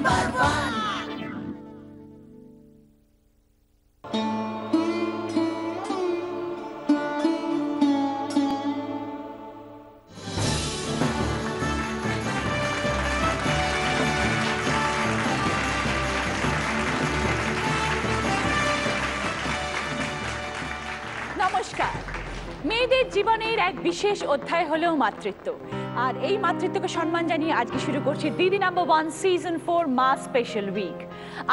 #1 নমস্কার। মেয়েদের জীবনের এক বিশেষ অধ্যায় হলো মাতৃত্ব, আর এই মাতৃত্বকে সম্মান জানিয়ে আজকে শুরু করছি দিদি #1 সিজন 4 মা স্পেশাল উইক।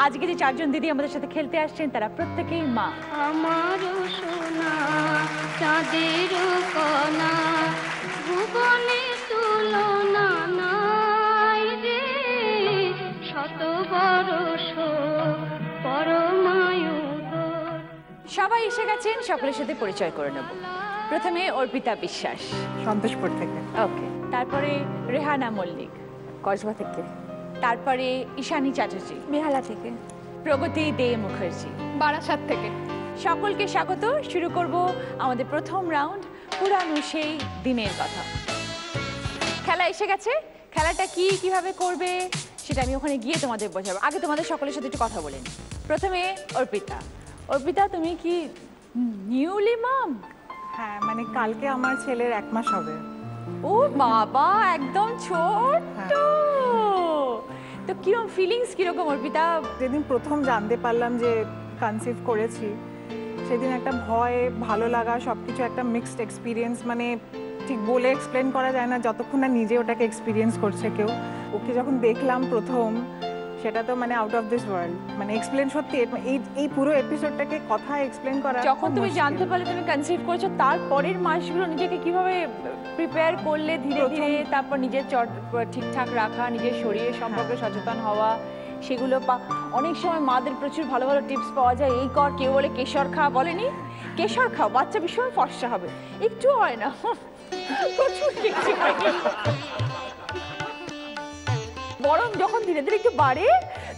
আজকে যে চারজন দিদি আমাদের সাথে খেলতে আসছেন তারা প্রত্যেকেই মা। আমার সোনা চাঁদের কণা ভুবনে তুলনা নাই রে, শত বরষ পরমায়ুধর। সবাই এসে গেছেন, সকলের সাথে পরিচয় করে নেব। প্রথমে অর্পিতা বিশ্বাস, সন্তোষপুর থেকে। ওকে। তারপরে রেহানা মল্লিক, কসবা থেকে। তারপরে ঈশানী চ্যাটার্জি, বেহালা থেকে। প্রগতি দে মুখার্জি, বারাসাত থেকে। সকলকে স্বাগত। শুরু করব আমাদের প্রথম রাউন্ড, পুরানো সেই দিনের কথা। খেলা এসে গেছে, খেলাটা কি কিভাবে করবে সেটা আমি ওখানে গিয়ে তোমাদের বোঝাবো। আগে তোমাদের সকলের সাথে একটু কথা বলে নিই। প্রথমে অর্পিতা। অর্পিতা, তুমি কি নিউলি মম? হ্যাঁ, মানে কালকে আমার ছেলের 1 মাস হবে। ও বাবা, একদম ছোট্ট। তো কিরকম ফিলিংস, কিরকম অর্পিতা? যেদিন প্রথম জানতে পারলাম যে কনসিভ করেছি, সেদিন একটা ভয়, ভালো লাগা, সবকিছু একটা মিক্সড এক্সপিরিয়েন্স। মানে ঠিক বলে এক্সপ্লেন করা যায় না যতক্ষণ না নিজে ওটাকে এক্সপিরিয়েন্স করছে কেউ। ওকে যখন দেখলাম প্রথম, সেটা তো মানে আউট অফ দিস ওয়ার্ল্ড। মানে এক্সপ্লেন সত্যি এই পুরো এপিসোডটাকে কথায় এক্সপ্লেন করা। যখন তুমি জানতে পারলে তুমি কনসিভ করেছো, তারপরের মাসগুলো নিজেকে কিভাবে প্রিপেয়ার করলে ধীরে ধীরে, তারপর নিজের ঠিকঠাক রাখা, নিজের শরীরের সম্পর্কে সচেতন হওয়া, সেগুলো অনেক সময় মাদের প্রচুর ভালো ভালো টিপস পাওয়া যায়। এই কর, কেউ বলে কেশর খা, বলেনি কেশর খাও, বাচ্চা ভীষণ ফর্সা হবে। একটু হয় না, প্রচুর টিপস হয়। বরং যখন ধীরে ধীরে একটু বাড়ে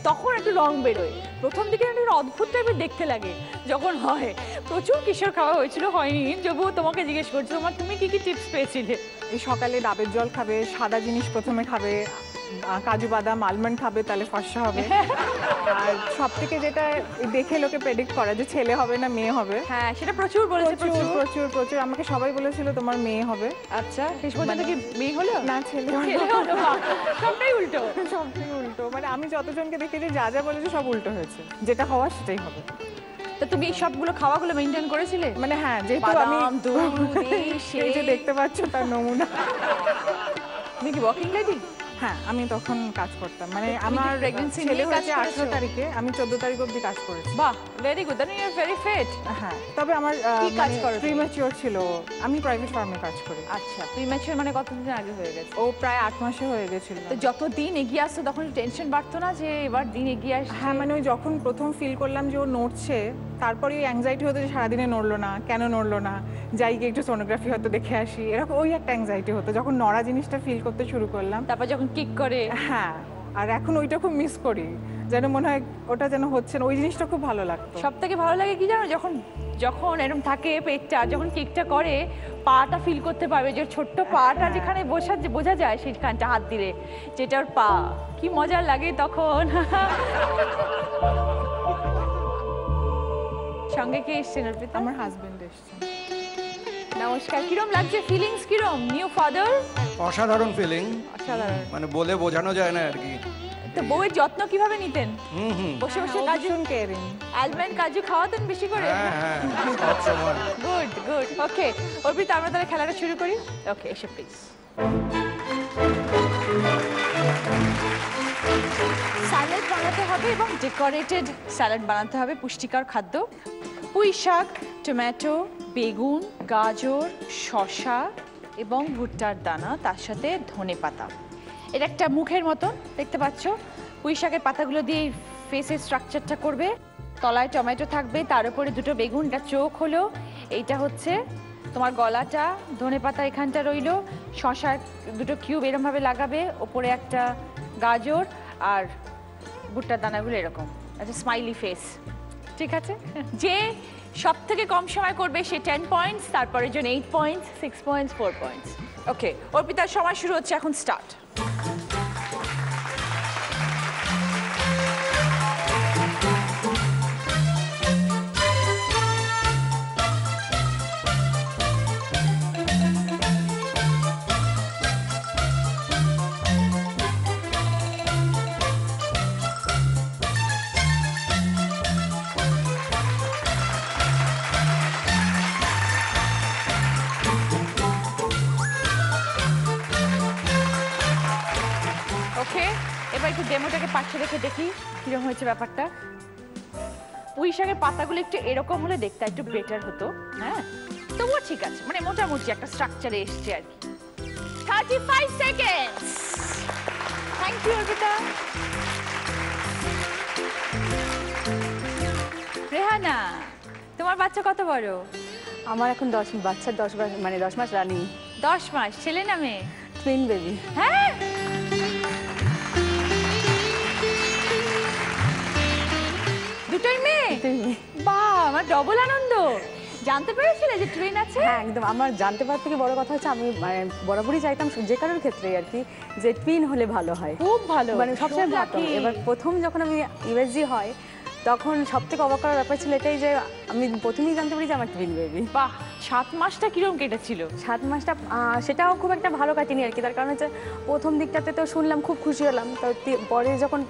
তখন একটু রং বেরোয়। প্রথম দিকে একটা অদ্ভুত টাইপের দেখতে লাগে যখন হয়। প্রচুর কিশোর খাওয়া হয়েছিল, হয়নি। যবুও তোমাকে জিজ্ঞেস করছি, তুমি কি কি টিপস পেয়েছিলে? এই সকালে ডাবের জল খাবে, সাদা জিনিস প্রথমে খাবে, কাজু বাদাম আলমন্ড খাবে, তাহলে ফর্সা হবে। আর সব থেকে যেটা দেখে লোকে প্রেডিক্ট করা যে ছেলে হবে না মেয়ে হবে। হ্যাঁ, সেটা প্রচুর বলেছে। প্রচুর প্রচুর প্রচুর আমাকে সবাই বলেছিল তোমার মেয়ে হবে। আচ্ছা, শেষ পর্যন্ত কি মেয়ে হলো? না, ছেলে হলো। সবটাই উল্টো। সবটাই উল্টো। মানে আমি যতজনকে দেখেছি যা যা বলেছে সব উল্টো হয়েছে, যেটা হওয়ার সেটাই হবে। তো তুমি এই সবগুলো খাওয়াগুলো মেনটেন করেছিলে? মানে হ্যাঁ, যেহেতু আমি এই যে দেখতে পাচ্ছ তার নমুনা। তুমি কি ওয়াকিং লেডি? হ্যাঁ, আমি তখন কাজ করতাম। মানে আমার প্রেগন্যান্সি ছেলে নিয়ে কাজ হয়েছে 18 করেছো? তারিখে, আমি 14 তারিখ অবধি কাজ করেছি। বাহ, very good. Then you are very fit. হ্যাঁ, তবে আমার কি কাজ করো তুমি? প্রিম্যাচিওর ছিল। আমি প্রাইভেট ফার্মে কাজ করি। আচ্ছা, প্রিম্যাচিওর মানে কতদিন আগে হয়ে গেছে? ও প্রায় 8 মাসে হয়ে গেছিল। তো যত দিন এগিয়ে আসতো তখন টেনশন বাড়তো না যে এবার দিন এগিয়ে আসছে? হ্যাঁ, মানে ওই যখন প্রথম ফিল করলাম যে ও নড়ছে, তারপরে ওই অ্যাংজাইটি হতো যে সারাদিনে নড়লো না, কেন নড়লো না, যাই গিয়ে একটু সোনোগ্রাফি হয়তো দেখে আসি, এরকম ওই একটা অ্যাংজাইটি হতো যখন নড়া জিনিসটা ফিল করতে শুরু করলাম। তারপর যখন কিক করে। হ্যাঁ, আর এখন ওইটা খুব মিস করি, যেন মনে হয় ওটা যেন হচ্ছে না। ওই জিনিসটা খুব ভালো লাগতো। সব থেকে ভালো লাগে কি জানো, যখন এরকম থাকে পেটটা, যখন কিকটা করে পাটা ফিল করতে পারবে, যে ছোট্ট পাটা যেখানে বোঝা যায় সেখানটা হাত দিলে যেটা ওর পা, কি মজা লাগে তখন। সঙ্গে কে এসছেন অর্পিতা? আমার হাজবেন্ড এসছেন। নমস্কার। কিরম লাগছে, ফিলিংস কিরম? New father? অসাধারণ ফিলিং, অসাধারণ। মানে বলে বোঝানো যায় না আর কি। তো বউয়ের যত্ন কিভাবে নিতেন? বসে বসে কাজু, কেয়ারিং, আলমন্ড কাজু খাওয়াতেন বেশি করে? হ্যাঁ হ্যাঁ, সব সময়। Good good. ওকে অর্পিতা, আমরা তাহলে খেলাটা শুরু করি। ওকে, এসে প্লিজ। স্যালাড বানাতে হবে এবং ডেকোরেটেড স্যালাড বানাতে হবে, পুষ্টিকর খাদ্য। পুঁই শাক, টমেটো, বেগুন, গাজর, শসা এবং ভুট্টার দানা, তার সাথে ধনেপাতা। এটা একটা মুখের মতন দেখতে পাচ্ছ। পুঁই শাকের পাতাগুলো দিয়ে ফেসের স্ট্রাকচারটা করবে। তলায় টমেটো থাকবে, তার উপরে দুটো বেগুন, এটা চোখ হলো। এইটা হচ্ছে তোমার গলাটা, ধনেপাতা এখানটা রইলো, শসা দুটো কিউব এরমভাবে লাগাবে, ওপরে একটা গাজর আর ভুট্টার দানাগুলো এরকম। আচ্ছা, স্মাইলি ফেস। ঠিক আছে, যে সব থেকে কম সময় করবে সে 10 পয়েন্টস, তারপরের জন্য 8 পয়েন্টস, 6 পয়েন্টস, 4 পয়েন্টস। ওকে, অর্পিতার সময় শুরু হচ্ছে এখন, স্টার্ট। ওকে, এবার একটু ডেমোটাকে পাশে রেখে দেখি কিরকম হয়েছে ব্যাপারটা। পুঁই শাকের পাতাগুলো একটু এরকম হলে দেখতে একটু বেটার হতো, হ্যাঁ তবুও ঠিক আছে, মানে মোটামুটি একটা স্ট্রাকচারে এসছে আর কি। 35 seconds. Thank you Arpita. Rehana, তোমার বাচ্চা কত বড়? আমার এখন 10 মাস রানিং। 10 মাস, ছেলে না মেয়ে? Twin baby. হ্যাঁ, দুটোই মেয়ে? বাহ, আমার ডবল আনন্দ। জানতে পেরেছিলে যে টুইন আছে? হ্যাঁ একদম, আমার জানতে পারার থেকে বড় কথা হচ্ছে আমি মানে বরাবরই চাইতাম যে কারোর ক্ষেত্রেই আর কি যে টুইন হলে ভালো হয়, খুব ভালো, মানে সবসময় ভাবতাম। এবার প্রথম যখন আমি ইউএসজি হয় তখন সব থেকে অবাক করার ব্যাপার ছিল এটাই যে আমি প্রথমেই জানতে পারি যে আমার টুইন বেবি। বাহ, 7 মাসটা কিরকম কেটেছিল? 7 মাসটা সেটাও খুব একটা ভালো কাটেনি আর কি, তার কারণ হচ্ছে প্রথম দিকটাতে তো শুনলাম খুব খুশি হলাম, তো পরে যখন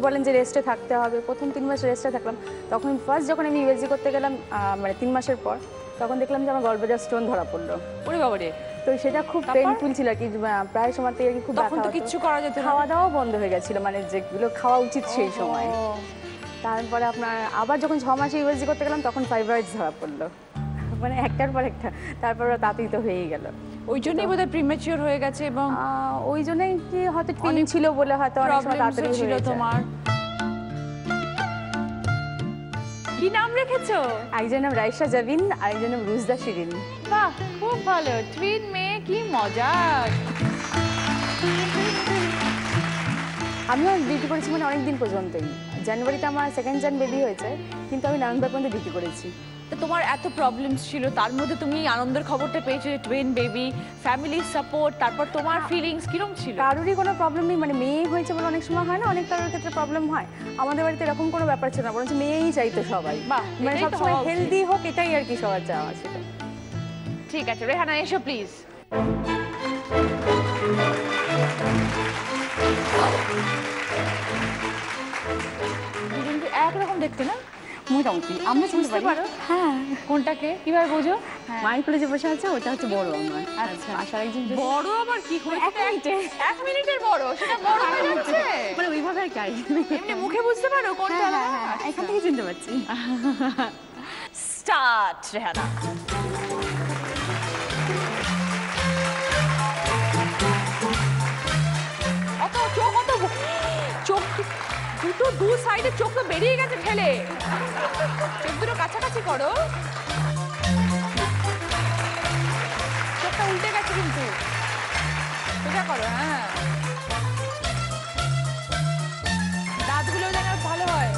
বলেন যে রেস্টে থাকতে হবে, প্রথম 3 মাস রেস্টে থাকলাম। তখন ফার্স্ট যখন আমি ইউএসজি করতে গেলাম মানে 3 মাসের পর, তখন দেখলাম যে আমার গলব্লাডার স্টোন ধরা পড়লো। ওরে বাবা রে, তো সেটা খুব পেইনফুল ছিল আর কি, প্রায় সময় থেকে খুব তখন তো কিচ্ছু করা যেত না, খাওয়া দাওয়া বন্ধ হয়ে গেছিল, মানে যেগুলো খাওয়া উচিত সেই সময়। তারপরে আপনার আবার যখন 6 মাসে ইউএসজি করতে গেলাম তখন ফাইব্রয়েডস ধরা পড়লো, মানে একটার পর একটা, তারপর তাড়াতাড়ি তো হয়েই গেল। ওই জন্যই বোধহয় প্রিম্যাচিওর হয়ে গেছে এবং ওই জন্যই কি হয়তো টুইন ছিল বলে হয়তো অনেক সময় তাড়াতাড়ি ছিল হয়ে যায়। তোমার। কি নাম রেখেছো? একজন নাম রাইসা জাবিন আর একজন নাম রুজদা শিরিন। বাহ, খুব ভালো, টুইন মেয়ে, কি মজা। আমিও ডিউটি করেছি মানে অনেক দিন পর্যন্তই। জানুয়ারিতে আমার সেকেন্ড বেবি হয়েছে, কিন্তু আমি নভেম্বর পর্যন্ত ডিউটি করেছি। তো তোমার এত প্রবলেমস ছিল, তার মধ্যে তুমি আনন্দের খবরটা পেয়েছো, টুইন বেবি, ফ্যামিলি সাপোর্ট, তারপর তোমার ফিলিংস কিরকম ছিল? কারোরই কোনো প্রবলেম নেই, মানে মেয়ে হয়েছে বলে অনেক সময় হয় না, অনেক কারোর ক্ষেত্রে প্রবলেম হয়। আমাদের বাড়িতে এরকম কোনো ব্যাপার ছিল না, বরঞ্চ মেয়েই চাইতো সবাই, বাহ, মানে এটাই তো সবসময় হওয়া উচিত। হেলদি হোক এটাই আর কি সবার চাওয়া ছিল। ঠিক আছে রেহানা, এসো প্লিজ। একরকম দেখতে না? মোটামুটি আমরা বুঝতে পারো? হ্যাঁ। কোনটাকে কিভাবে বোঝো? মায়ের কোলে যে বসে আছে ওটা হচ্ছে বড় আমার। আচ্ছা, আশার একজন বড় আবার কি হয়েছে? 1 মিনিটে 1 মিনিটের বড়, সেটা বড় হয়ে যাচ্ছে? মানে ওইভাবে আর কি, এমনি মুখে বুঝতে পারো কোনটা? এখান থেকে চিনতে পারছি। স্টার্ট রেহানা। অত চোখ, অত চোখ দুটো দু সাইডে চোখ তো বেরিয়ে গেছে ঠেলে। চোখ দুটো কাছাকাছি করো, চোখটা উল্টে গেছে কিন্তু, সোজা করো। হ্যাঁ, দাঁতগুলো যেন ভালো হয়।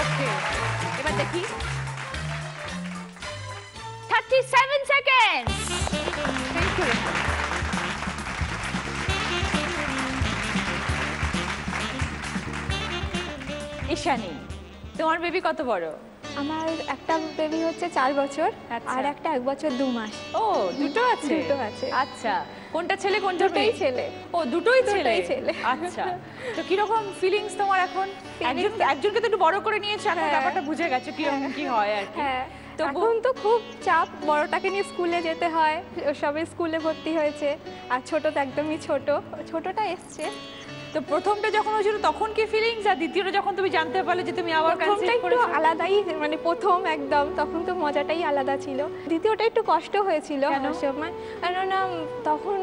ওকে, এবার দেখি। 37 সেকেন্ডস। Thank you. ঈশানী, তোমার বেবি কত বড়? আমার একটা বেবি হচ্ছে 4 বছর, আচ্ছা। আর একটা 1 বছর 2 মাস। ও, দুটো আছে? দুটো আছে। আচ্ছা, কোনটা ছেলে কোনটা দুটোই মেয়ে? ছেলে। ও, দুটোই ছেলে। দুটোই ছেলে। আচ্ছা, তো কিরকম ফিলিংস তোমার এখন? একজনকে তো একটু বড় করে নিয়েছো, এখন হ্যাঁ। ব্যাপারটা বুঝে গেছে কিরকম কি হয় আর কি। হ্যাঁ, তো এখন তো খুব চাপ, বড়টাকে নিয়ে স্কুলে যেতে হয়, ও সবে স্কুলে ভর্তি হয়েছে, আর ছোট তো একদমই ছোটটা এসছে। তো প্রথমটা যখন হয়েছিল তখন কি ফিলিংস, আর দ্বিতীয়টা যখন তুমি জানতে পারলে যে তুমি আবার প্রথমটা কনসিভ একটু করেছো? আলাদাই, মানে প্রথম একদম তখন তো মজাটাই আলাদা ছিল। দ্বিতীয়টা একটু কষ্ট হয়েছিল কেন? আমার সময়, কেননা তখন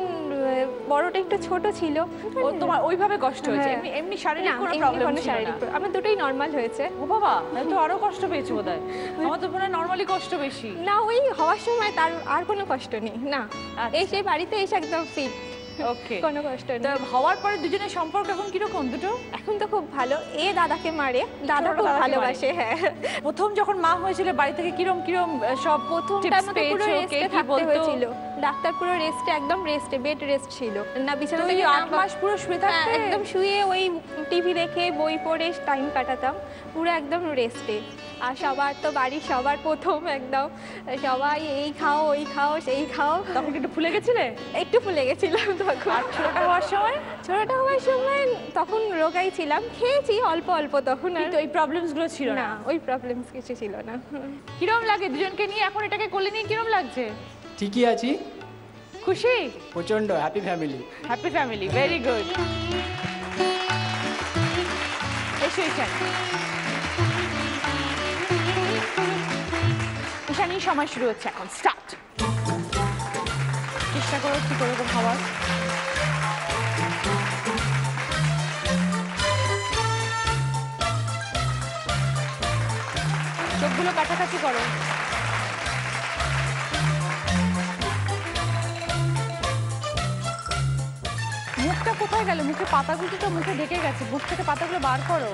বড়টা একটু ছোট ছিল। ও, তোমার ওইভাবে কষ্ট হয়েছে? হ্যাঁ। এমনি এমনি শারীরিক না, কোনো এমনি প্রবলেম কোনো ছিল শারীরিক না? আমার দুটোই নর্মাল হয়েছে। ও বাবা, তাহলে তো আরো কষ্ট পেয়েছো বোধহয়। আমার তো মনে হয় নরমালি কষ্ট বেশি। না, ওই হওয়ার সময় তার আর কোনো কষ্ট নেই না, আচ্ছা। এসে বাড়িতে এসে একদম ফিট, ওকে, কোনো কষ্ট তো নেই। হওয়ার পরে দুজনের সম্পর্ক এখন কিরকম দুটো? এখন তো খুব ভালো, দাদাকে মারে, দাদা ছোট খুব দাদাকে ভালোবাসে। হ্যাঁ, প্রথম যখন মা হয়েছিল বাড়ি থেকে কিরম কিরম সব প্রথমটার tips মধ্যে পুরো পেয়েছো? কে রেস্টে কি থাকতে বলতো? হয়েছিল, ডাক্তার পুরো রেস্টে, একদম রেস্টে, বেড রেস্ট ছিল না, বিছানা তো থেকে এই না 8 মাস পুরো শুয়ে হ্যাঁ, থাকতে? একদম শুয়ে ওই টিভি দেখে বই পড়ে টাইম কাটাতাম, পুরো একদম রেস্টে। আর সবার তো বাড়ির সবার প্রথম একদম সবাই এই খাও ওই খাও সেই খাও, তখন কি একটু ফুলে গেছিলে? একটু ফুলে গেছিলাম তখন। আর ছোটটা হওয়ার সময়? ছোটটা হওয়ার সময় তখন রোগাই ছিলাম, খেয়েছি অল্প অল্প, তখন আর কিন্তু ওই প্রবলেমস গুলো ছিল না? না, ওই প্রবলেমস কিছু ছিল না। কিরম লাগে দুজনকে নিয়ে এখন এটাকে কোলে নিয়ে কিরম লাগছে? ঠিকই আছি, খুশি? প্রচন্ড happy family. Happy family, very good. এসো ঈশানী। ঈশানী, সময় শুরু হচ্ছে এখন, স্টার্ট। চেষ্টা করো ঠিক ওরকম হওয়ার। চোখগুলো কাছাকাছি করো। মুখটা কোথায় গেল? মুখে পাতাগুলো তো মুখে ঢেকে গেছে, মুখ থেকে পাতাগুলো বার করো।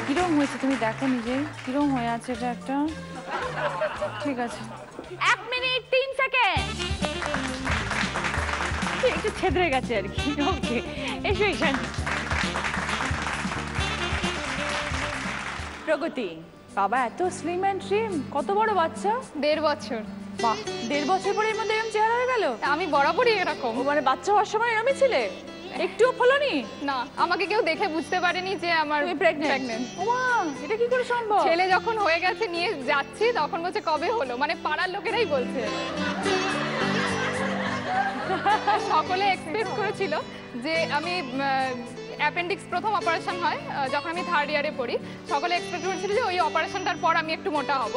কিরম হয়েছে তুমি দেখো নিজে, কিরম হয়ে আছে এটা একটা। ঠিক আছে, 1 মিনিট 3 সেকেন্ড। একটু ছেদরে গেছে আর কি। ওকে, এসো ঈশানী। প্রগতি, বাবা এত স্লিম অ্যান্ড ট্রিম, কত বড় বাচ্চা? 1.5 বছর। বাহ, 1.5 বছর পরে এর মধ্যে এরকম চেহারা হয়ে গেল? আমি বরাবরই এরকম। ও মানে বাচ্চা হওয়ার সময় এরমই ছিলে? একটুও ফলনি? না, আমাকে কেউ দেখে বুঝতে পারেনি যে আমার তুমি প্রেগন্যান্ট। ওমা, এটা কি করে সম্ভব? ছেলে যখন হয়ে গেছে নিয়ে যাচ্ছি তখন বলছে কবে হলো, মানে পাড়ার লোকেরাই বলছে। সকলে এক্সপেক্ট করেছিল যে আমি অ্যাপেন্ডিক্স প্রথম অপারেশন হয় যখন আমি 3rd ইয়ারে পড়ি, সকলে এক্সপেক্ট করেছিল যে ওই অপারেশনটার পর আমি একটু মোটা হব।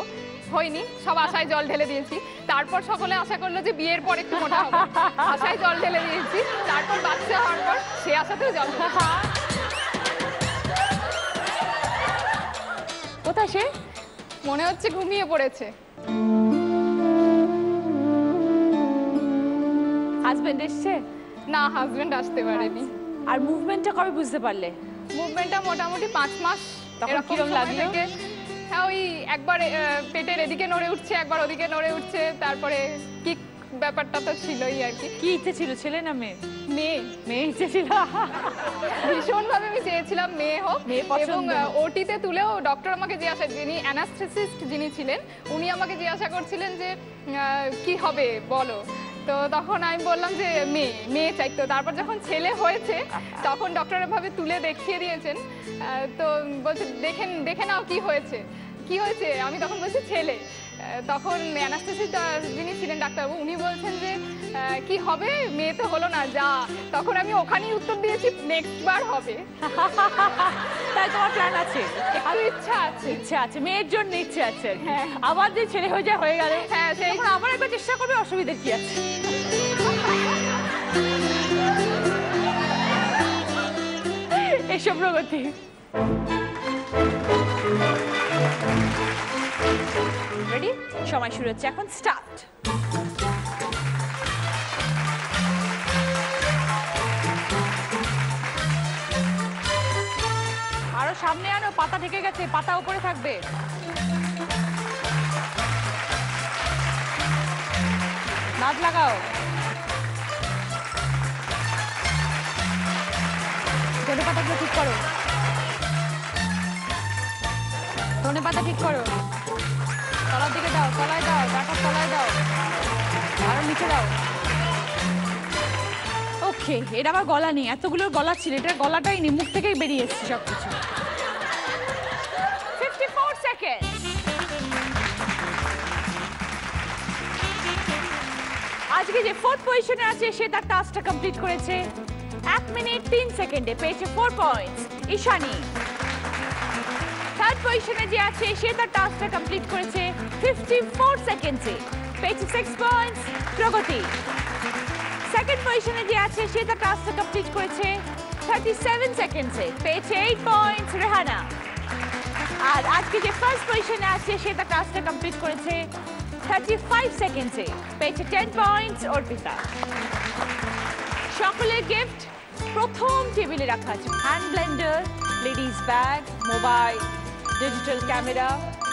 হয়নি, সব আশায় জল ঢেলে দিয়েছি। তারপর সকলে আশা করলো যে বিয়ের পর একটু মোটা হবো, আশায় জল ঢেলে দিয়েছি। তারপর বাচ্চা হওয়ার পর সে আশাতেও জল ঢেলে। কোথায় সে? মনে হচ্ছে ঘুমিয়ে পড়েছে। হাজবেন্ড এসছে? না, হাজবেন্ড আসতে পারেনি। আর মুভমেন্টটা কবে বুঝতে পারলে? মুভমেন্টটা মোটামুটি 5 মাস। তখন এরকম কিরম সময় লাগলো? থেকে, হ্যাঁ, ওই একবার পেটের এদিকে নড়ে উঠছে, একবার ওদিকে নড়ে উঠছে, তারপরে কিক ব্যাপারটা তো ছিলই আর কি। কি ইচ্ছে ছিল, ছেলে না মেয়ে? মেয়ে। মেয়ে ইচ্ছে ছিল। ভীষণভাবে আমি চেয়েছিলাম মেয়ে হোক। মেয়ে পছন্দ। এবং ওটিতে তুলেও ডক্টর আমাকে জিজ্ঞাসা, যিনি অ্যানাস্থেসিস্ট যিনি ছিলেন, উনি আমাকে জিজ্ঞাসা করছিলেন যে কি হবে বলো। তো তখন আমি বললাম যে মেয়ে চাইতো। তারপর যখন ছেলে হয়েছে তখন ডক্টর ভাবে তুলে দেখিয়ে দিয়েছেন। তো বলছে দেখে নাও কি হয়েছে। আমি তখন বলছি ছেলে। তখন অ্যানাস্থেসিস্ট যিনি ছিলেন ডাক্তারবাবু, উনি বলছেন যে কি হবে, মেয়ে তো হলো না, যা। তখন আমি ওখানেই উত্তর দিয়েছি নেক্সট বার হবে। তাই তোমার প্ল্যান আছে? একটু ইচ্ছা আছে। ইচ্ছা আছে, মেয়ের জন্য ইচ্ছে আছে। হ্যাঁ। আবার যে ছেলে হয়ে যায় হয়ে গেল। হ্যাঁ, সেই তখন আবার একবার চেষ্টা করবে, অসুবিধার কি আছে? এসো প্রগতি। রেডি? সময় শুরু হচ্ছে এখন, স্টার্ট। আরো সামনে আনো, পাতা ঢেকে গেছে, পাতা উপরে থাকবে। নাচ লাগাও। ধনে পাতাগুলো ঠিক করো। ধনে পাতা ঠিক করো। তলার দিকে দাও, তলায় দাও, ডাটার তলায় দাও, আরো নিচে দাও। ওকে, এটা আবার গলা নেই, এতগুলো গলা ছিল, এটা গলাটাই নেই, মুখ থেকেই বেরিয়ে এসছে সবকিছু। 54 সেকেন্ড। আজকে যে 4th পজিশনে আছে সে তার টাস্কটা কমপ্লিট করেছে 1 মিনিট 3 সেকেন্ডে, পেয়েছে 4 পয়েন্টস ঈশানী। 3rd পজিশনে যে আছে সে তার টাস্কটা কমপ্লিট করেছে 54 সেকেন্ডে, পেয়েছে 6 পয়েন্টস প্রগতি। 2nd পজিশনে যে আছে সে তার টাস্কটা কমপ্লিট করেছে 37 সেকেন্ডে, পেয়েছে 8 পয়েন্টস রেহানা। আর আজকে যে 1st পজিশনে আছে সে তার টাস্কটা কমপ্লিট করেছে 35 সেকেন্ডে, পেয়েছে 10 পয়েন্টস অর্পিতা। সকলের গিফট প্রথম টেবিলে রাখা আছে, hand blender, ladies bag, mobile, digital camera,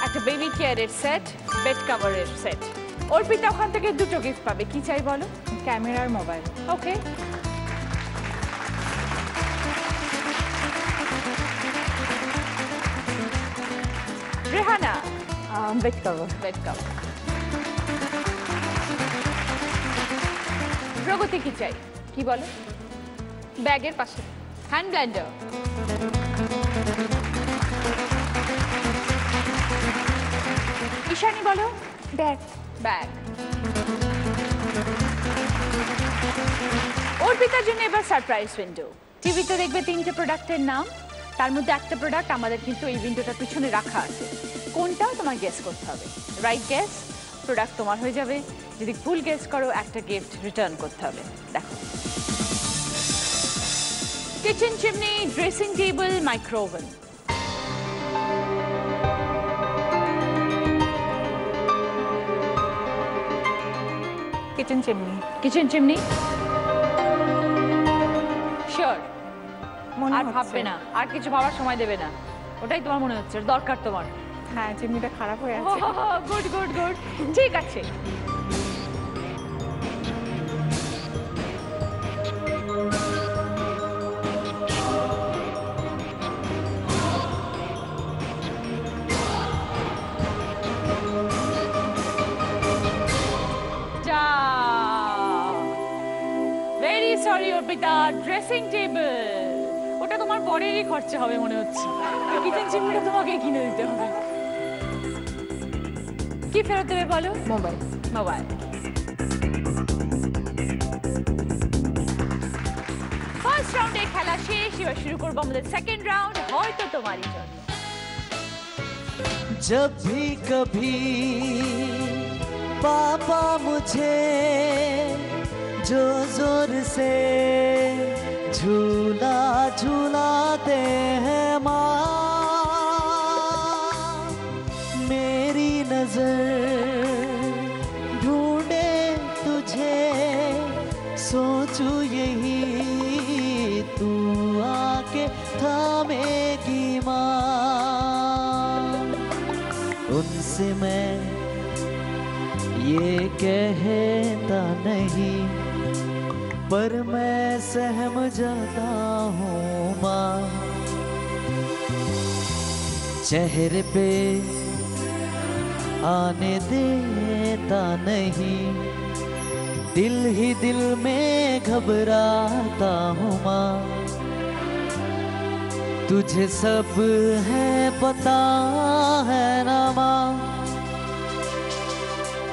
একটা বেবি কেয়ারের সেট, বেড কভারের সেট। অর্পিতা ওখান থেকে দুটো গিফট পাবে, কি চাই বলো? ক্যামেরার mobile. Okay, Rehana bed cover. Bed cover. Pragati কি চাই, কি বলো? ব্যাগের পাশে। হ্যান্ড ব্লেন্ডার, ঈশানী বলো। ব্যাগ। ব্যাগ। অর্পিতার জন্য এবার সারপ্রাইজ উইন্ডো। টিভিতে দেখবে 3টে প্রোডাক্টের নাম, তার মধ্যে একটা প্রোডাক্ট আমাদের কিন্তু এই উইন্ডোটার পিছনে রাখা আছে। কোনটা তোমার গেস করতে হবে। রাইট গেস, প্রোডাক্ট তোমার হয়ে যাবে। যদি ভুল গেস করো, একটা গিফট রিটার্ন করতে হবে। দেখো, kitchen chimney, dressing table, micro oven. Kitchen chimney. Kitchen chimney sure? মনে আর হচ্ছে। ভাববে না, আর কিছু ভাবার সময় দেবে না, ওটাই তোমার মনে হচ্ছে দরকার তোমার। হ্যাঁ, চিমনিটা খারাপ হয়ে আছে। গুড গুড গুড, ঠিক আছে। Very sorry Arpita, dressing table. ওটা তোমার পরেরই খরচা হবে মনে হচ্ছে। কিচেন চিমনিটা তোমাকে কিনে দিতে হবে। কি ফেরত দেবে বলো? মোবাইল। মোবাইল। ফার্স্ট রাউন্ডের খেলা শেষ, এবার শুরু করবো আমাদের সেকেন্ড রাউন্ড, হয়তো তোমারই জন্য। जब भी कभी पापा मुझे जो जोर से झूला झूलाते हैं माँ, मेरी नजर ढूंढे तुझे, सोचूं यही तू आके थामेगी माँ। उनसे मैं ये कहता नहीं, पर मैं सहम जाता हूँ माँ। चेहरे पे आने देता नहीं, दिल ही दिल में घबराता हूँ माँ। तुझे सब है पता है ना माँ,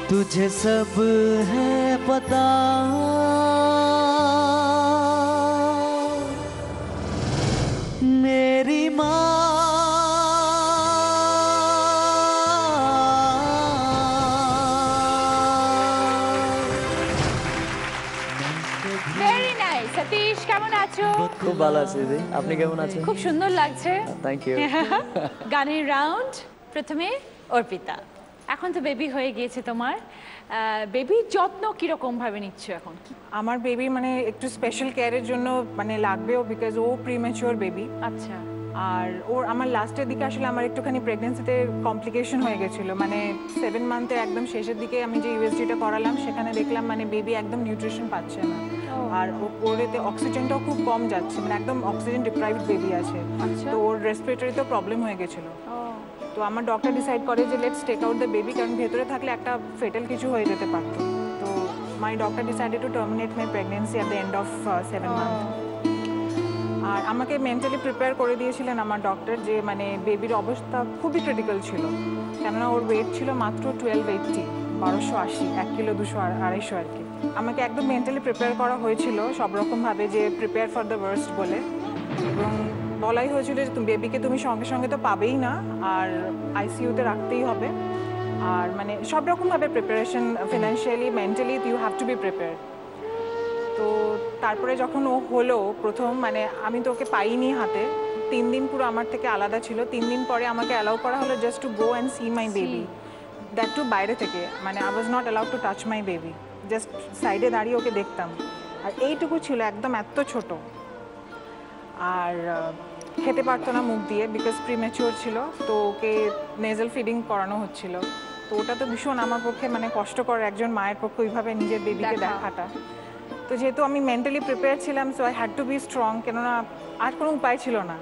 तुझे सब है पता। मेरी माँ। Very nice. সতীশ, কেমন আছো? খুব ভালো আছি দিদি, আপনি কেমন আছেন? খুব সুন্দর লাগছে। Thank you. গানের রাউন্ড, প্রথমে অর্পিতা। এখন তো বেবি হয়ে গিয়েছে তোমার, বেবির যত্ন কিরকম ভাবে নিচ্ছ এখন? আমার বেবি মানে একটু স্পেশাল কেয়ারের জন্য মানে লাগবেও, বিকজ ও প্রিম্যাচিওর বেবি। আচ্ছা। আর ওর আমার লাস্টের দিকে আসলে আমার একটুখানি প্রেগনেন্সিতে কমপ্লিকেশন হয়ে গেছিলো, মানে 7 মান্থে একদম শেষের দিকে আমি যে ইউএসজিটা করালাম সেখানে দেখলাম মানে বেবি একদম নিউট্রিশন পাচ্ছে না, আর ওর এতে অক্সিজেনটাও খুব কম যাচ্ছে, মানে একদম অক্সিজেন ডিপ্রাইভড বেবি আছে। তো ওর রেসপিরেটরিতেও প্রবলেম হয়ে গেছিলো। তো আমার ডক্টর ডিসাইড করে যে let's take out the baby, কারণ ভেতরে থাকলে একটা ফেটাল কিছু হয়ে যেতে পারতো। তো my doctor decided to terminate my pregnancy at the end of 7 month. আর আমাকে মেন্টালি প্রিপেয়ার করে দিয়েছিলেন আমার ডক্টর যে মানে বেবির অবস্থা খুবই ক্রিটিক্যাল ছিল, কেননা ওর ওয়েট ছিল মাত্র 1280, 1280, 1 কিলো 200 250 আর কি। আমাকে একদম মেন্টালি প্রিপেয়ার করা হয়েছিল সব রকমভাবে, যে প্রিপেয়ার ফর দ্য ওয়ার্স্ট বলে, এবং বলাই হয়েছিল যে তুমি বেবিকে তুমি সঙ্গে সঙ্গে তো পাবেই না, আর আইসিইউতে রাখতেই হবে, আর মানে সব রকমভাবে preparation, financially, mentally you have to be prepare. তো তারপরে যখন ও হলো প্রথম, মানে আমি তো ওকে পাইনি হাতে, 3 দিন পুরো আমার থেকে আলাদা ছিল। 3 দিন পরে আমাকে অ্যালাউ করা হলো just to go and see my baby, that too বাইরে থেকে, মানে I was not allowed to touch my baby, just সাইডে দাঁড়িয়ে ওকে দেখতাম। আর এইটুকু ছিল, একদম এত ছোট, আর খেতে পারতো না মুখ দিয়ে বিকজ প্রিম্যাচিওর ছিল, তো ওকে নেজাল ফিডিং করানো হচ্ছিল। তো ওটা তো ভীষণ আমার পক্ষে মানে কষ্টকর, একজন মায়ের পক্ষে ওইভাবে নিজের বেবিকে দেখাটা। তো যেহেতু আমি মেন্টালি প্রিপেয়ার ছিলাম, so I had to be strong, কেননা আর কোনো উপায় ছিল না।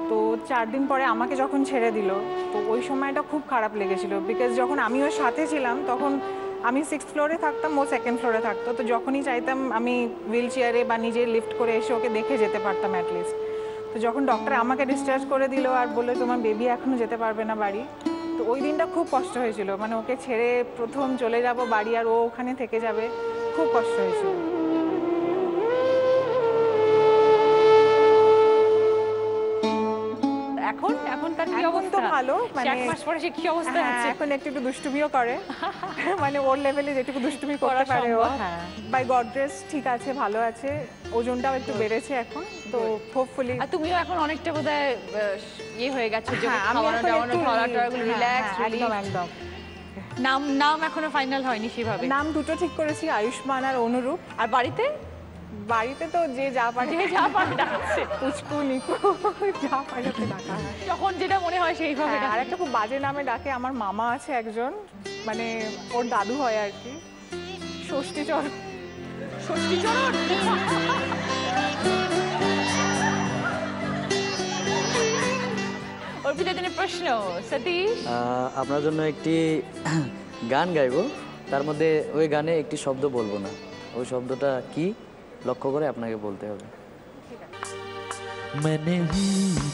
তো 4 দিন পরে আমাকে যখন ছেড়ে দিল, তো ওই সময়টা খুব খারাপ লেগেছিল, বিকজ যখন আমি ওর সাথে ছিলাম তখন আমি 6th ফ্লোরে থাকতাম, ও 2nd ফ্লোরে থাকতো। তো যখনই চাইতাম আমি হুইল চেয়ারে বা নিজে লিফট করে এসে ওকে দেখে যেতে পারতাম অ্যাটলিস্ট। তো যখন ডক্টর আমাকে ডিসচার্জ করে দিল আর বললো তোমার বেবি এখনো যেতে পারবে না বাড়ি, তো ওই দিনটা খুব কষ্ট হয়েছিল। মানে ওকে ছেড়ে প্রথম চলে যাব বাড়ি আর ও ওখানে থেকে যাবে, খুব কষ্ট হয়েছিল। এখন তার কি এখন অবস্থা? তো ভালো, সে এক মাস পরে সে কি অবস্থা হ্যাঁ, হচ্ছে? এখন একটু দুষ্টুমিও করে, মানে ওর লেভেলে যেটুকু দুষ্টুমি করতে করা পারে ও। সম্ভব। হ্যাঁ, বাই গড গ্রেস ঠিক আছে, ভালো আছে, ওজনটাও একটু বেড়েছে এখন, তো হোপফুলি। আর তুমিও এখন অনেকটা বোধহয় ইয়ে হয়ে গেছো, যে হ্যাঁ, আমি খাওয়ানো এখন দাওয়ানো একটু খাওয়াটাগুলো রিল্যাক্স, একদম একদম। নাম এখনো ফাইনাল হয়নি সেভাবে? নাম দুটো ঠিক করেছি, আয়ুষ্মান আর অনুরূপ। আর বাড়িতে তো যে যা পারে যা পারে ডাকছে, পুচকু নিকু যা পারে ওকে ডাকা হয়। যখন যেটা মনে হয় সেইভাবে হ্যাঁ, আর একটা খুব বাজে নামে ডাকে আমার মামা আছে একজন, মানে ওর দাদু হয় আর কি, ষষ্ঠীচরণ। ষষ্ঠীচরণ। অর্পিতা দিনের প্রশ্ন, সতীশ। আপনার জন্য একটি গান গাইবো, তার মধ্যে ওই গানে একটি শব্দ বলবো না, ওই শব্দটা কি লক্ষ্য করে আপনাকে বলতে হবে। मैंने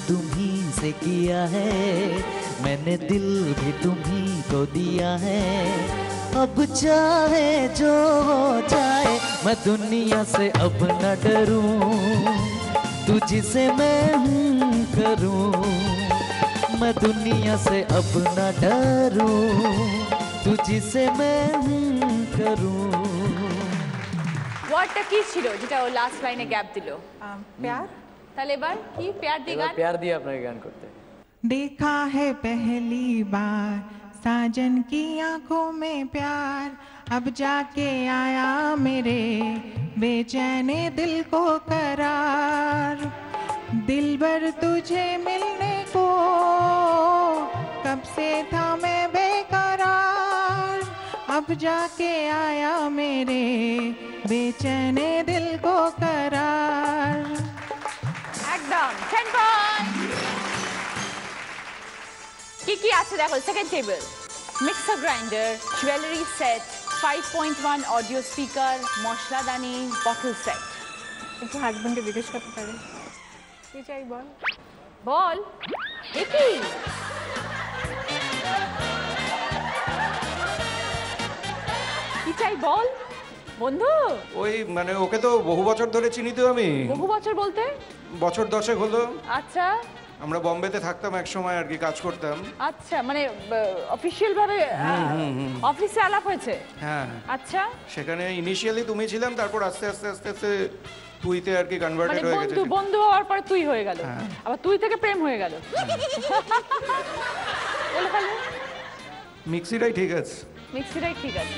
तुम्हीं से किया है, मैंने दिल भी तुम्हीं को दिया है, अब चाहे जो हो जाए मैं दुनिया से अब न डरूं, तुझसे मैं करूं, मैं दुनिया से अब न डरूं, तुझसे मैं करूं। ওয়ার্ডটা কি ছিল যেটা ও লাস্ট লাইনে গ্যাপ দিল? प्यार। তাহলে এবার কি প্যার দিয়ে এবার গান? প্যার দিয়ে আপনাকে গান করতে। देखा है पहली बार साजन की आंखों में प्यार, अब जाके आया मेरे बेचैने दिल को करार, दिलबर तुझे मिलने को कब से था मैं बेकरार, अब जाके आया मेरे बेचैने दिल को करार। একদম 10 পয়েন্ট। কি আছে দেখো, second table, mixer grinder, jewellery set, 5.1 audio speaker, মশলাদানি, বটল সেট। একটু হাজবেন্ডকে জিজ্ঞেস করতে পারে কি চাই বল। বল কি কি চাই বল বন্ধু। ওই মানে ওকে তো বহু বছর ধরে চিনি তো আমি, বহু বছর বলতে বছর 10 হলো। আচ্ছা আমরা বোম্বেতে থাকতাম এক সময় আর কি, কাজ করতাম। আচ্ছা, মানে অফিশিয়াল ভাবে অফিসে আলাপ হয়েছে? হ্যাঁ, আচ্ছা, সেখানে ইনিশিয়ালি তুমি ছিলাম, তারপর আস্তে আস্তে আস্তে আস্তে তুইতে আর কি মানে কনভার্টেড হয়ে গেছে। বন্ধু হওয়ার পরে তুই হয়ে গেল, আবার তুই থেকে প্রেম হয়ে গেল। বলে ফেলো। মিক্সিটাই ঠিক আছে। মিক্সিটাই ঠিক আছে।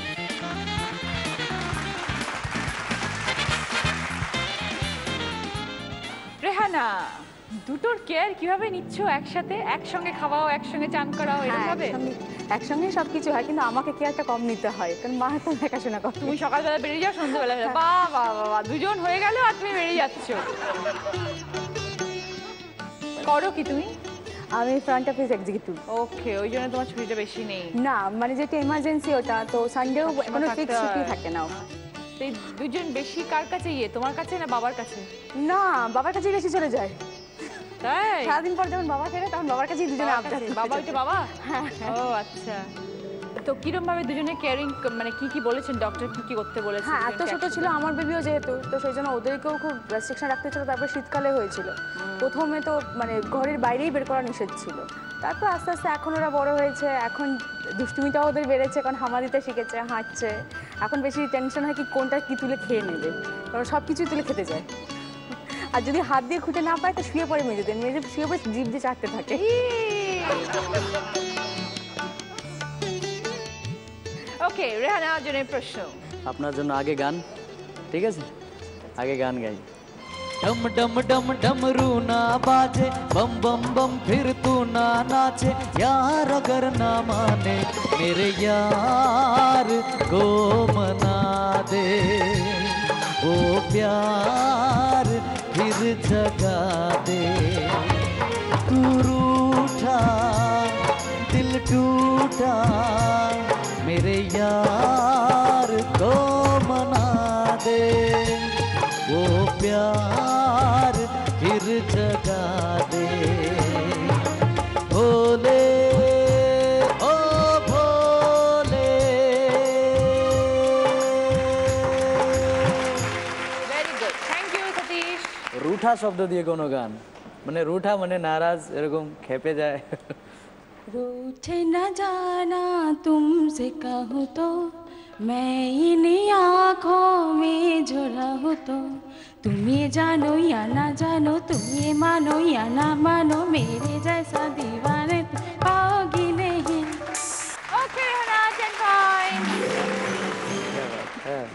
রেহানা, দুটোর কেয়ার কিভাবে নিচ্ছ একসাথে? একসঙ্গে খাওয়াও, একসঙ্গে চান করাও, এরকম ভাবে? একসঙ্গে সবকিছু হয়, কিন্তু আমাকে কেয়ারটা কম নিতে হয়, কারণ মা তো দেখাশোনা করে। তুমি সকালবেলা বেরিয়ে যাও, সন্ধ্যাবেলা বেরো। বাহ বাহ বাহ, দুজন হয়ে গেল আর তুমি বেরিয়ে যাচ্ছ। করো কি তুমি? আমি ফ্রন্ট অফিস এক্সিকিউটিভ। ওকে, ওই জন্য তোমার ছুটিটা বেশি নেই। না, মানে যেটা এমার্জেন্সি ওটা তো সানডেও কোনো থাকতে ফিক্স ছুটি হয়। থাকে না। এই দুজন বেশি কার কাছে ইয়ে, তোমার কাছে না বাবার কাছে? না, বাবার কাছেই বেশি চলে যায়। তাই? সারাদিন পর যখন বাবা ফেরে তখন বাবার কাছেই দুজনে বাবার আবদার কাছে? করতে বাবা যায়। ওইটা বাবা? ও আচ্ছা। তো কিরম ভাবে দুজনে কেয়ারিং, মানে কি বলেছেন ডক্টর, কি করতে বলেছেন? হ্যাঁ, এত ছোট ছিল আমার বেবিও যেহেতু, তো সেই জন্য ওদেরকেও খুব রেস্ট্রিকশন রাখতে ছিল। তারপর শীতকালে হয়েছিল, প্রথমে তো মানে ঘরের বাইরেই বের করা নিষেধ ছিল। তারপর আস্তে আস্তে এখন ওরা বড় হয়েছে, এখন দুষ্টুমিটাও ওদের বেড়েছে, এখন হামা দিতে শিখেছে, হাঁটছে। এখন বেশি টেনশন হয় কি কোনটা কি তুলে খেয়ে নেবে, কারণ সব কিছুই তুলে খেতে যায়। আর যদি হাত দিয়ে খুঁটে না পায় তো শুয়ে পড়ে মেঝেতে, মেঝে শুয়ে পড়ে জিভ দিয়ে চাটতে থাকে। ওকে, রেহানা জনের প্রশ্ন। আপনার জন্য আগে গান, ঠিক আছে? আগে গান গাই। डम डम डम डमरू ना बाजे, बम बम बम फिर तू ना नाचे, यार अगर ना माने मेरे यार को मना दे, वो प्यार फिर जगा दे, तू रूठा दिल टूटा मेरे यार दे वो प्यार फिर जगा दे भोले ओ Bhole. Very good, thank you Satish. রুঠা শব্দ দিয়ে কোনো গান, মানে রুঠা মানে নারাজ, এরকম খেপে যায়। रूठे न जाना तुमसे कहूँ तो मैं इन आँखों में जो रहूँ तो तुम ये जानो या ना जानो, तुम ये मानो या ना मानो, मेरे जैसा दीवाने तुम पाओगी नहीं। ওকে রেহানা, 10 পয়েন্ট। হ্যাঁ,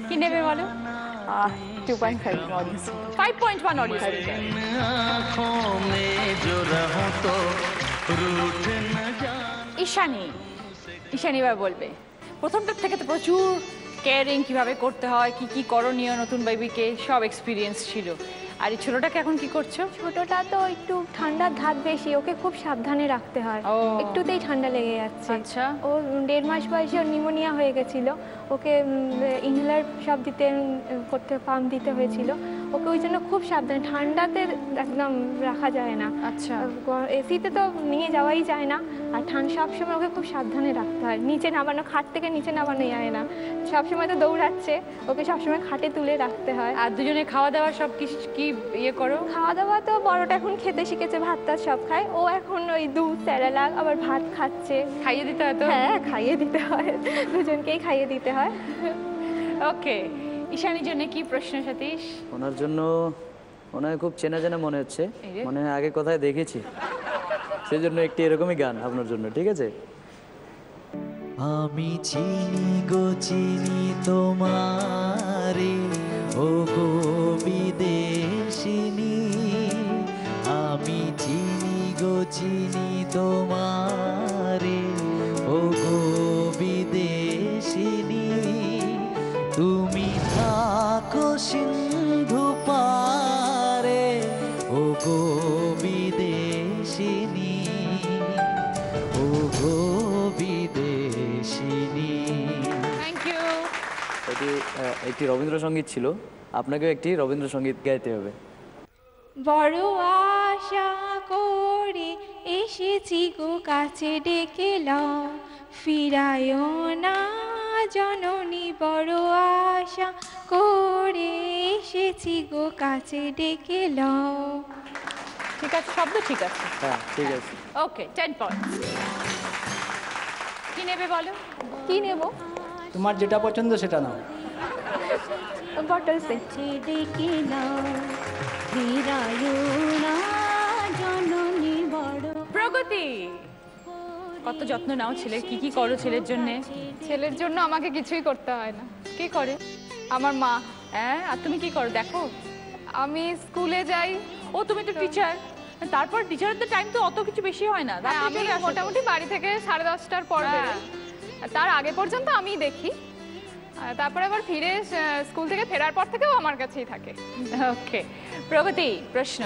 কি নেবে বলো? 2.5 ऑडियंस 5.1 অডিয়েন্স। ঈশানী, ঈশানী এবার বলবে। প্রথমটার থেকে তো প্রচুর কেয়ারিং কিভাবে করতে হয়, কি কি করণীয় নতুন বেবিকে, সব এক্সপিরিয়েন্স ছিল। আর এই ছোটটাকে এখন কি করছো? ছোটটা তো একটু ঠান্ডার ধাত বেশি, ওকে খুব সাবধানে রাখতে হয়। ও। একটুতেই ঠান্ডা লেগে যাচ্ছে। আচ্ছা। ও 1.5 মাস বয়সে ওর নিউমোনিয়া হয়ে গেছিল, ওকে ইনহেলার সব দিতে করতে পাম্প দিতে হয়েছিল। ওকে ওই জন্য খুব সাবধানে, ঠান্ডাতে একদম রাখা যায় না। আচ্ছা। এসিতে তো নিয়ে যাওয়াই যায় না, আর সবসময় ওকে খুব সাবধানে রাখতে হয়। নিচে নামানো, খাট থেকে নিচে নামানো যায় না, সবসময় তো দৌড়াচ্ছে, ওকে সবসময় খাটে তুলে রাখতে হয়। আর দুজনে খাওয়া দাওয়া সব কি ইয়ে করো? খাওয়া দাওয়া তো বড়টা এখন খেতে শিখেছে, ভাত টাত সব খায়। ও এখন ওই দুধ স্যারেলাক আবার ভাত খাচ্ছে। খাইয়ে দিতে হয় তো? হ্যাঁ, খাইয়ে দিতে হয়, দুজনকেই খাইয়ে দিতে হয়। ওকে, ঈশানীর জন্য কি প্রশ্ন সতীশ? ওনার জন্য ওনাকে খুব চেনা চেনা মনে হচ্ছে, এই রে। মনে হয় আগে কোথায় দেখেছি, সেজন্য একটি এরকমই গান আপনার জন্য, ঠিক আছে? আমি চিনি গো চিনি তোমারে ও গো বিদেশিনী, আমি চিনি গো চিনি তোমারে ও গো বিদেশিনী, তুমি থাকো সিন্ধু পারে ও গো বিদেশিনী, ও গো বিদেশিনী। Thank you. এটি একটি রবীন্দ্রসঙ্গীত ছিল, আপনাকেও একটি রবীন্দ্রসঙ্গীত গাইতে হবে। বড় আশা করে এসেছি গো কাছে ডেকে লও, ফিরায়ও না জননী, বড় আশা করে এসেছি গো কাছে ডেকে লও। ঠিক আছে, শব্দ ঠিক আছে। হ্যাঁ, ঠিক আছে। ওকে, 10 পয়েন্ট। কি নেবে বলো? কি নেব? তোমার যেটা পছন্দ সেটা নাও। বটল সে ডেকে লও, ফিরায়ও না জননী, বড়। প্রগতি, কত যত্ন নাও ছেলের, কি কি করো ছেলের জন্য? ছেলের জন্য আমাকে কিছুই করতে হয় না। কি করে? আমার মা। হ্যাঁ, আর তুমি কি করো দেখো? আমি স্কুলে যাই। ও তুমি তো টিচার, তারপর টিচারদের টাইম তো অত কিছু বেশি হয় না। হ্যাঁ, রাত্রে আমি চলে আসো তো। মোটামুটি বাড়ি থেকে 10:30টার পর হ্যাঁ। বেরোই। তার আগে পর্যন্ত আমি দেখি, তারপরে আবার ফিরে স্কুল থেকে ফেরার পর থেকেও আমার কাছেই থাকে। ওকে, প্রগতি প্রশ্ন।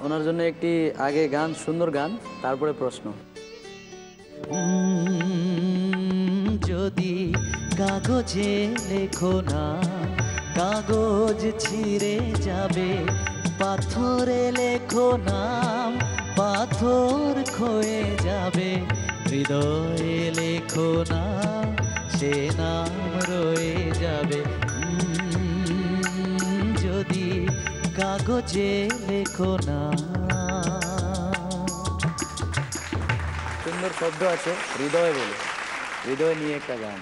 ওনার জন্য একটি আগে গান, সুন্দর গান, তারপরে প্রশ্ন। যদি কাগজে লেখো না, কাগজ ছিঁড়ে যাবে, পাথরে লেখো নাম, পাথর ক্ষয়ে যাবে, হৃদয়ে লেখো না, সে নাম রয়ে যাবে। যদি কাগজে লেখো না। সুন্দর শব্দ আছে, হৃদয় বলে, হৃদয় নিয়ে একটা গান।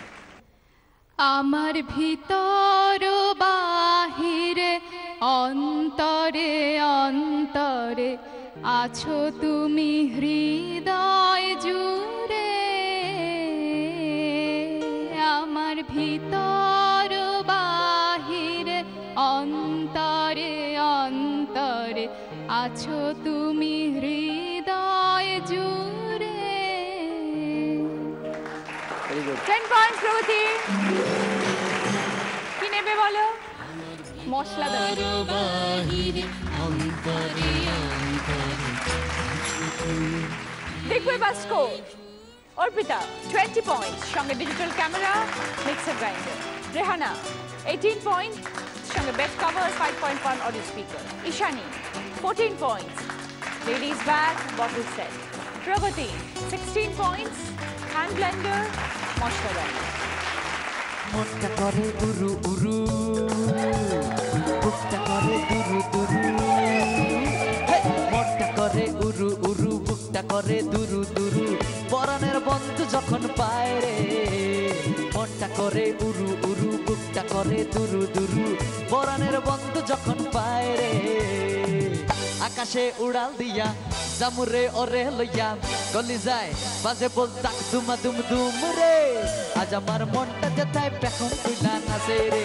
আমার ভিতর বাহিরে অন্তরে অন্তরে আছো তুমি হৃদয় জুড়ে, আমার ভিতর বাহিরে অন্তরে অন্তরে আছো তুমি হৃদয় জুড়ে। 10 পয়েন্ট প্রগতি। কি নেবে বলো? মশলা দেখবো এবার স্কোর। অর্পিতা 20 পয়েন্ট, সঙ্গে digital camera, mixer grinder. Rehana 18 point সঙ্গে bed cover 5.1 audio speaker. Ishani 14 points ladies bag bottle set. Pragati 16 points hand blender মশলা ব্যাগ। মনটা করে উরু উরু, বুকটা করে দুরু দুরু, মনটা করে উরু উরু, বুকটা করে দুরু দুরু, পরাণের বন্ধু যখন পায় রে। মনটা করে উরু উরু, বুকটা করে দুরু দুরু, পরাণের বন্ধু যখন পায় রে। আকাশে উড়াল দিয়া জামুরে ওরে লইয়া গলি যায় বাজে বল তাক দুমা দুম দুম রে। আজ আমার মনটা যেথায় পেখম তুইলা নাচে রে,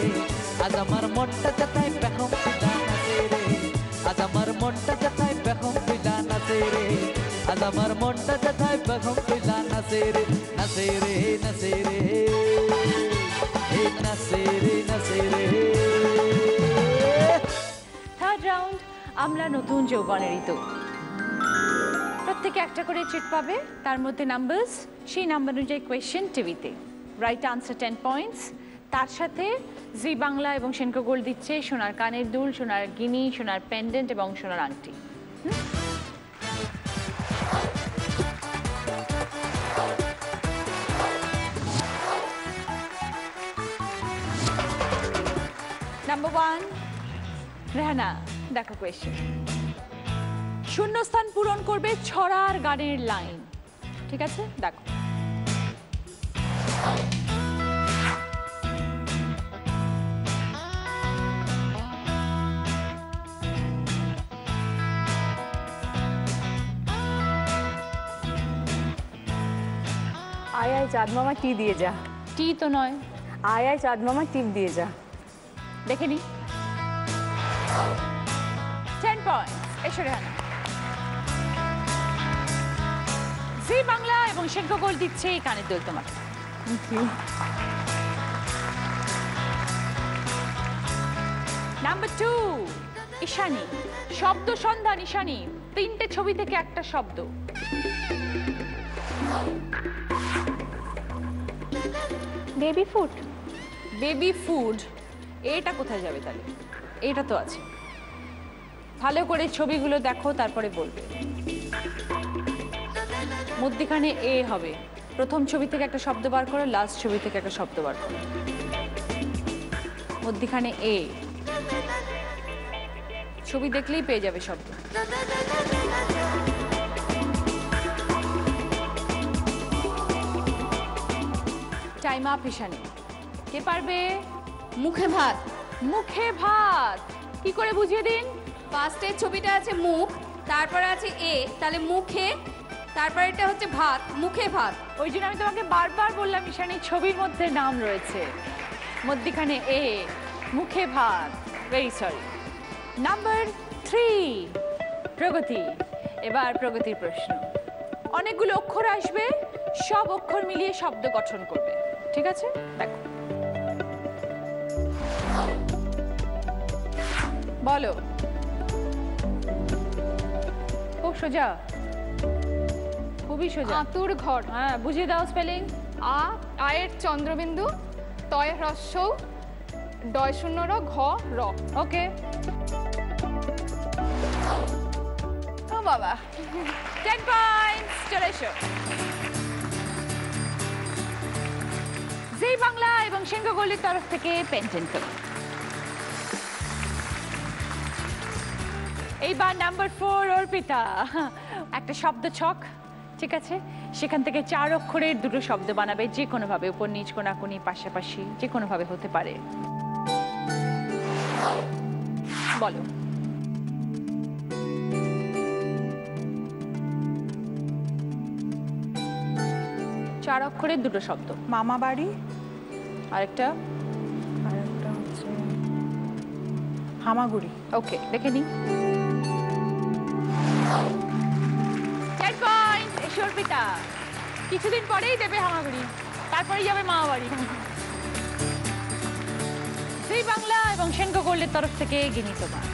আজ আমার মনটা যেথায় পেখম তুইলা নাচে রে, আজ আমার মনটা যেথায় পেখম তুইলা নাচে রে, আজ আমার মনটা যেথায় পেখম তুইলা নাচে রে, নাচে রে নাচে রে, হে নাচে রে নাচে রে। থার্ড রাউন্ড আমরা নতুন যৌবনের ঋতু। প্রত্যেকে একটা করে চিট পাবে, তার মধ্যে নাম্বারস, সেই নাম্বার অনুযায়ী কোয়েশ্চেন টিভিতে। রাইট আনসার 10 পয়েন্টস, তার সাথে জি বাংলা এবং সেনকো গোল্ড দিচ্ছে সোনার কানের দুল, সোনার গিনি, সোনার পেন্ডেন্ট এবং সোনার আংটি। নাম্বার 1 রেহানা, দেখো কোয়েশ্চেন। শূন্যস্থান পূরণ করবে ছড়ার গানের লাইন, ঠিক আছে? দেখো। আয় আয় চাঁদ মামা টি দিয়ে যা। টি তো নয়। আয় আয় চাঁদ মামা টিপ দিয়ে যা। দেখে নি। 10 পয়েন্ট, এসো রেহানা। জি বাংলা এবং সেনকো গোল্ড দিচ্ছে এই কানের দুল তোমাকে। নাম্বার 2 ঈশানী, শব্দ সন্ধান। ঈশানী, 3টে ছবি থেকে একটা শব্দ। Baby food. বেবি ফুড, এটা কোথায় যাবে তাহলে? এটা তো আছে। ভালো করে ছবিগুলো দেখো, তারপরে বলবে। মধ্যখানে এ হবে। প্রথম ছবি থেকে একটা শব্দ বার করো, লাস্ট ছবি থেকে একটা শব্দ বার করো। মধ্যখানে এ, ছবি দেখলেই পেয়ে যাবে শব্দ। Time up Ishani. কে পারবে? মুখে ভাত। মুখে ভাত, কি করে বুঝিয়ে দিন? ফার্স্টের ছবিটা আছে মুখ, তারপরে আছে এ, তাহলে মুখে, তারপরে এটা হচ্ছে ভাত, মুখে ভাত। ওই জন্য আমি তোমাকে বারবার বললাম ঈশানী ছবির মধ্যে নাম রয়েছে, মধ্যখানে এ, মুখে ভাত। Very sorry. নাম্বার 3 প্রগতি। এবার প্রগতির প্রশ্ন। অনেকগুলো অক্ষর আসবে, সব অক্ষর মিলিয়ে শব্দ গঠন করবে, ঠিক আছে? দেখো, বলো। খুব সোজা, খুবই সোজা। আতুর ঘর। হ্যাঁ, বুঝিয়ে দাও স্পেলিং। আয়ের চন্দ্রবিন্দু, তয় হ্রস্ব, ডয় শূন্য র, ঘ র। ওকে। ও বাবা, 10 পয়েন্টস। চলে এসো। জি বাংলা এবং সেনকো গোল্ডের তরফ থেকে পেন্ডেন্ট। এইবার নাম্বার 4 অর্পিতা। একটা শব্দ ছক, ঠিক আছে? সেখান থেকে 4 অক্ষরের 2টো শব্দ বানাবে, যে কোনোভাবে, উপর নিচ, কোনাকুনি, পাশাপাশি, যে কোনোভাবে হতে পারে। বলো। চার অক্ষরের 2টো শব্দ। মামা বাড়ি, আরেকটা আর একটা হচ্ছে হামাগুড়ি। ওকে, দেখে নি। 10 পয়েন্ট। এসো অর্পিতা, কিছুদিন পরেই দেবে হামাগুড়ি, তারপরেই যাবে মামা বাড়ি। জি বাংলা এবং সেনকো গোল্ডের তরফ থেকে গিনি তোমার।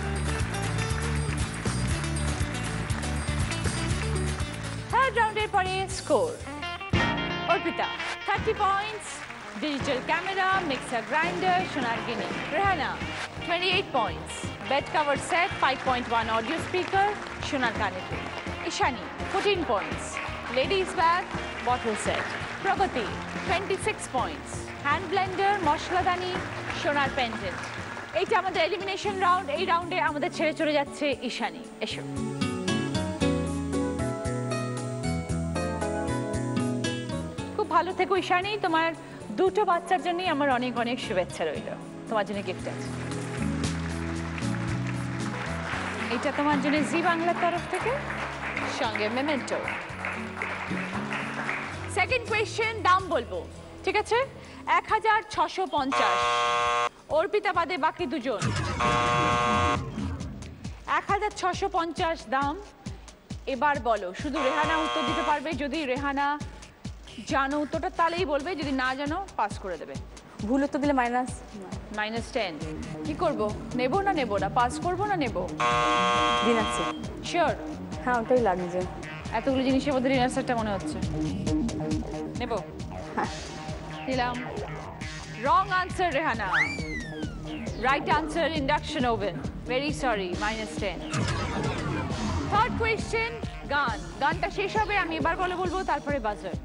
থার্ড রাউন্ডের পরে score. Arpita 30 points, digital camera, mixer grinder, সোনার guinea. Rehana 28 points, bed cover set, 5.1 audio speaker, সোনার কানেতে। Ishani 14 points, ladies bag, bottle set. Pragati 26 points, hand Blender, মশলাদানি, সোনার পেন্ডেন্ট। এইটা আমাদের এলিমিনেশন রাউন্ড। এই রাউন্ডে আমাদের ছেড়ে চলে যাচ্ছে ঈশানী। এসো। খুব ভালো থেকো ঈশানী, তোমার দুটো বাচ্চার জন্যই আমার অনেক অনেক শুভেচ্ছা রইল। তোমার জন্য গিফট আছে, এটা তোমার জন্য জি বাংলার তরফ থেকে, সঙ্গে মেমেন্টো। সেকেন্ড কোয়েশ্চেন, দাম বলবো, ঠিক আছে? 1650, অর্পিতা বাদে বাকি দুজন। 1650 দাম। এবার বলো, শুধু রেহানা উত্তর দিতে পারবে। যদি রেহানা জানো উত্তরটা তাহলেই বলবে, যদি না জানো পাস করে দেবে। ভুল উত্তর দিলে -10। কি করব? নেবো না নেবো না? পাস করবো না নেবো? দিন আছে। শিওর? হ্যাঁ, ওটাই লাগছে। এতগুলো জিনিসের মধ্যে ডিনার সেটটা মনে হচ্ছে নেবো। নিলাম। Wrong answer Rehana, right answer induction oven. Very sorry, -10। Third question, গান। গানটা শেষ হবে, আমি এবার বলবো, তারপরে বাজার।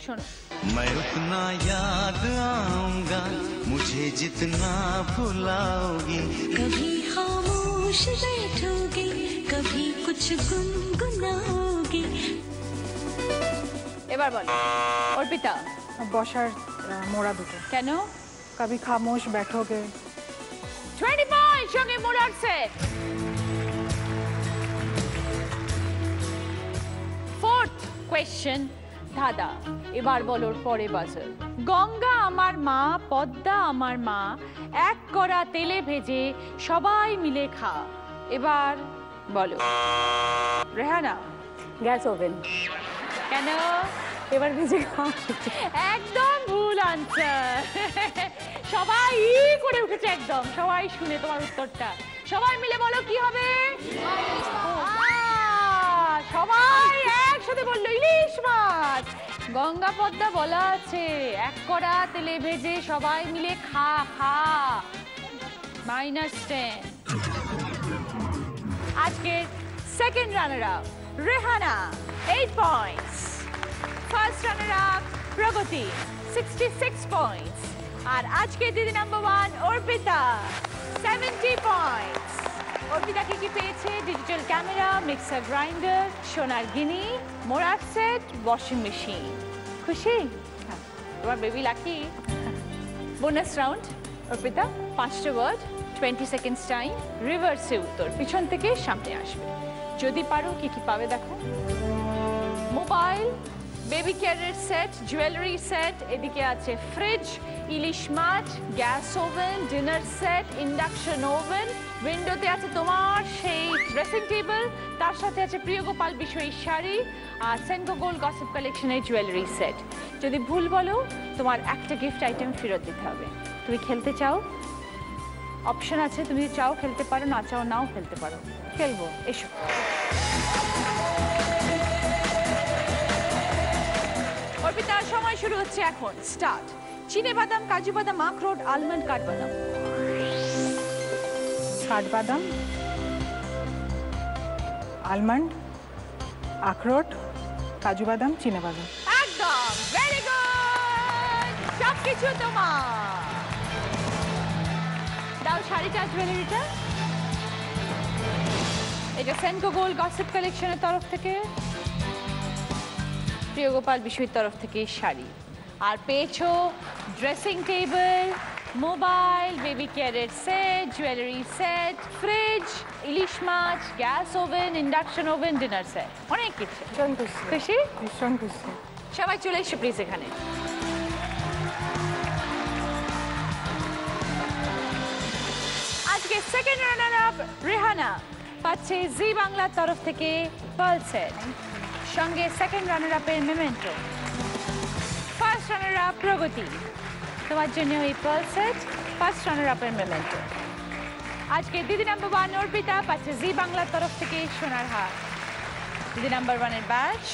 শোনো। मैं उतना याद आऊंगा मुझे जितना भुलाओगी, कभी खामोश बैठोगे कभी कुछ गुनगुनाओगे। এবার বলো অর্পিতা। বসার মোড়া দুটো। কেন? কবি খামোশ बैठोगे। 20 পয়েন্ট, সঙ্গে মোড়ার সেট। ফোর্থ কোয়েশ্চেন, দাদা। এবার বলো পরে বাজার। গঙ্গা আমার মা, পদ্মা আমার মা, এক কড়া তেলে ভেজে সবাই মিলে খা। এবার বলো রেহানা। Gas oven. কেন? এবার ভেজে খাওয়া। একদম ভুল আনসার। সবাই করে উঠেছে একদম, সবাই শুনে তোমার উত্তরটা। সবাই মিলে বলো কি হবে? সবাই একসাথে বললো ইলিশ মাছ। গঙ্গা পদ্মা বলা আছে, এক কড়া তেলে ভেজে সবাই মিলে খা খা। -10। আজকে second runner up Rehana, 8 points. First runner up প্রগতি, 66 পয়েন্টস। আর আজকে দিদি নাম্বার 1 অর্পিতা, 70 পয়েন্টস। অর্পিতা কি পেয়েছে? ডিজিটাল ক্যামেরা, মিক্সার গ্রাইন্ডার, সোনার গিনি, মোড়ার সেট, ওয়াশিং মেশিন। খুশি? তোমার baby lucky. Bonus round Arpita, 5টা ওয়ার্ড, 20 সেকেন্ডস টাইম, রিভার্সে উত্তর, পিছন থেকে সামনে আসবে। যদি পারো কি কি পাবে দেখো। মোবাইল, বেবি কেয়ারের সেট, জুয়েলারি সেট, এদিকে আছে ফ্রিজ, ইলিশ মাছ, gas oven, dinner set, induction oven, উইন্ডোতে আছে তোমার সেই ড্রেসিং টেবিল, তার সাথে আছে প্রিয় গোপাল বিষয়ী শাড়ি, আর সেনকো গোল্ড গসিপ কালেকশনের জুয়েলারি সেট। যদি ভুল বলো তোমার একটা গিফট আইটেম ফেরত দিতে হবে। তুমি খেলতে চাও? অপশন আছে, তুমি চাও খেলতে পারো, না চাও নাও খেলতে পারো। খেলবো, এসো। অর্পিতার সময় শুরু হচ্ছে এখন, স্টার্ট। চিনে বাদাম, কাজু বাদাম, আখরোট, আলমন্ড, কাঠবাদাম। কাঠবাদাম, আলমন্ড, আখরোট, কাজু বাদাম, চিনে বাদাম। একদম, ভেরি গুড, সবকিছু তোমার। দাও শাড়িটা, জুয়েলারিটা। এটা সেনকো গোল্ড গসিপ কালেকশনের তরফ থেকে, প্রিয় গোপাল বিষয়ের তরফ থেকে শাড়ি। আর পেয়েছো ড্রেসিং টেবিল, মোবাইল, বেবি কেয়ারের সেট, জুয়েলারি সেট, ফ্রিজ, ইলিশ মাছ, gas oven, induction oven, dinner set, অনেক কিছু। খুশি? ভীষণ খুশি। সবাই চলে এসো প্লিজ এখানে। আজকে সেকেন্ড রানার আপ রেহানা পাচ্ছে জি বাংলার তরফ থেকে পার্ল সেট, সঙ্গে সেকেন্ড রানার আপের মেমেন্টো। ফার্স্ট রানার আপ প্রগতি, তোমার জন্য এই পার্ল সেট, ফার্স্ট রানার আপের মেমেন্টো। আজকে দিদি নাম্বার 1 অর্পিতা পাচ্ছে জি বাংলার তরফ থেকে সোনার হার, দিদি নাম্বার 1 এর ব্যাচ।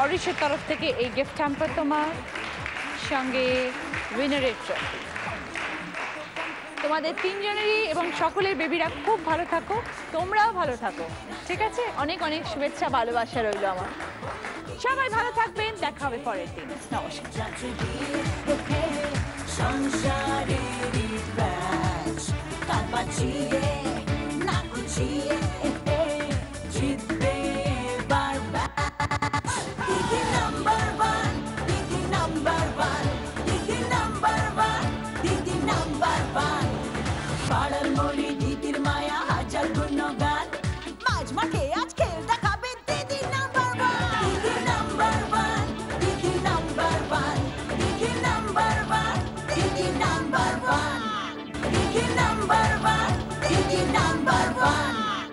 অরিশের তরফ থেকে এই গিফট হ্যাম্পার তোমার, সঙ্গে উইনারের ট্রফি। তোমাদের তিনজনেরই এবং সকলের বেবিরা খুব ভালো থাকো, তোমরাও ভালো থাকো, ঠিক আছে? অনেক অনেক শুভেচ্ছা, ভালোবাসা রইলো আমার। সবাই ভালো থাকবেন, দেখা হবে পরের দিন। নমস্কার। পাড়ার মলি দিদির মায়া হাজার গুণগান, মাঝ মাঠে আজ খেল দেখাবে দিদি নাম্বার ওয়ান। দিদি নাম্বার ওয়ান, দিদি নাম্বার ওয়ান, দিদি নাম্বার ওয়ান, দিদি নাম্বার ওয়ান, দিদি নাম্বার ওয়ান, দিদি নাম্বার